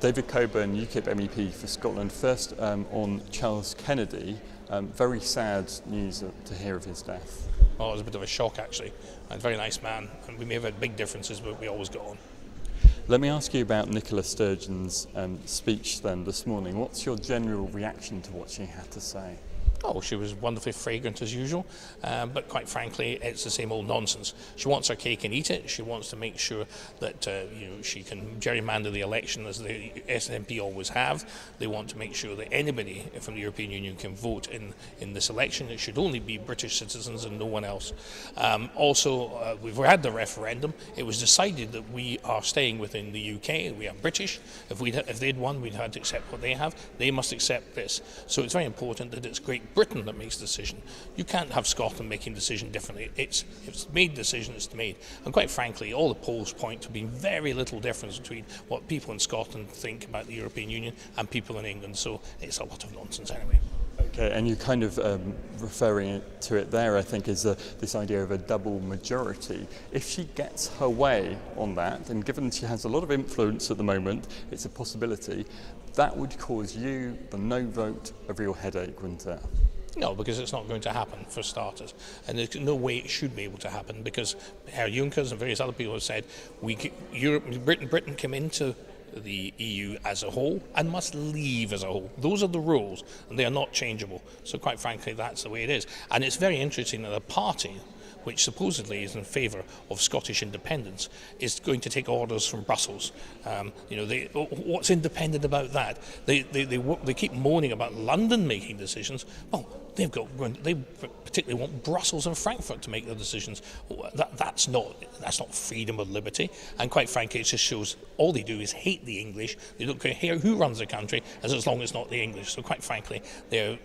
David Coburn, UKIP MEP for Scotland. First on Charles Kennedy, very sad news to hear of his death. Oh, it was a bit of a shock actually, and a very nice man, and we may have had big differences, but we always got on. Let me ask you about Nicola Sturgeon's speech then this morning. What's your general reaction to what she had to say? Oh, she was wonderfully fragrant as usual, but quite frankly, it's the same old nonsense. She wants her cake and eat it. She wants to make sure that she can gerrymander the election as the SNP always have. They want to make sure that anybody from the European Union can vote in this election. It should only be British citizens and no one else. We've had the referendum. It was decided that we are staying within the UK. We are British. If they'd won, we'd had to accept what they have. They must accept this. So it's very important that it's Great Britain that makes the decision. You can't have Scotland making the decision differently. It's made the decision, it's made. And quite frankly, all the polls point to being very little difference between what people in Scotland think about the European Union and people in England. So it's a lot of nonsense anyway. Okay, and you kind of referring to it there, I think, is this idea of a double majority. If she gets her way on that, and given she has a lot of influence at the moment, it's a possibility, that would cause you the no vote a real headache, wouldn't it? No, because it's not going to happen, for starters. And there's no way it should be able to happen, because Herr Juncker and various other people have said Britain came into the EU as a whole and must leave as a whole. Those are the rules, and they are not changeable. So quite frankly, that's the way it is. And it's very interesting that a party which supposedly is in favour of Scottish independence, is going to take orders from Brussels. What's independent about that? They keep moaning about London making decisions. Well, they particularly want Brussels and Frankfurt to make the decisions. That's not freedom or liberty. And quite frankly, it just shows all they do is hate the English. They don't care who runs the country, as long as it's not the English. So quite frankly, they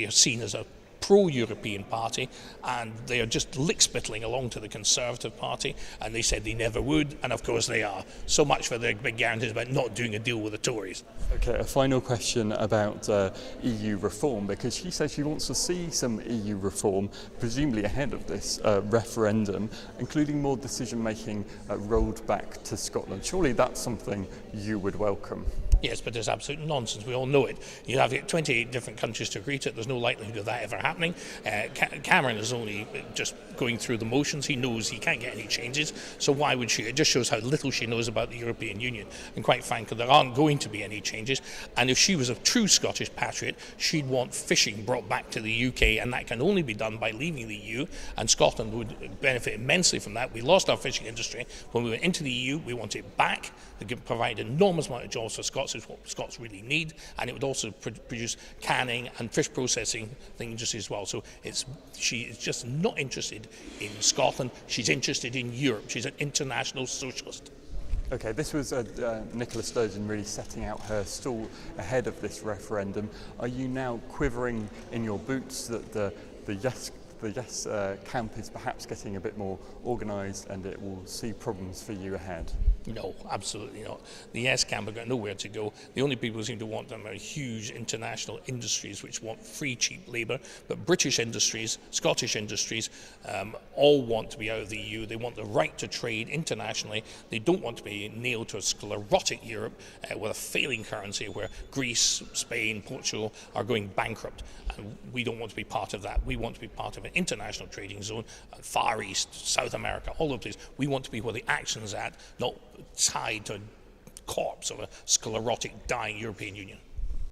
are seen as a pro-European party, and they are just lick-spittling along to the Conservative Party, and they said they never would, and of course they are. So much for their big guarantees about not doing a deal with the Tories. Okay, a final question about EU reform, because she says she wants to see some EU reform, presumably ahead of this referendum, including more decision-making rolled back to Scotland. Surely that's something you would welcome? Yes, but it's absolute nonsense. We all know it. You have 28 different countries to agree to it. There's no likelihood of that ever happening. Cameron is only just going through the motions. He knows he can't get any changes, so why would she? It just shows how little she knows about the European Union. And quite frankly, there aren't going to be any changes. And if she was a true Scottish patriot, she'd want fishing brought back to the UK, and that can only be done by leaving the EU, and Scotland would benefit immensely from that. We lost our fishing industry when we went into the EU. We want it back. It could provide an enormous amount of jobs for Scots, is what Scots really need, and it would also produce canning and fish processing industry as well. So she is just not interested in Scotland. She's interested in Europe. She's an international socialist. Okay, this was Nicola Sturgeon really setting out her stall ahead of this referendum. Are you now quivering in your boots that the yes camp is perhaps getting a bit more organised and it will see problems for you ahead? No, absolutely not. The yes camp have got nowhere to go. The only people who seem to want them are huge international industries which want free, cheap labour. But British industries, Scottish industries, all want to be out of the EU. They want the right to trade internationally. They don't want to be nailed to a sclerotic Europe with a failing currency where Greece, Spain, Portugal are going bankrupt. And we don't want to be part of that. We want to be part of an international trading zone, Far East, South America, all over the place. We want to be where the action's at, not tied to a corpse of a sclerotic, dying European Union.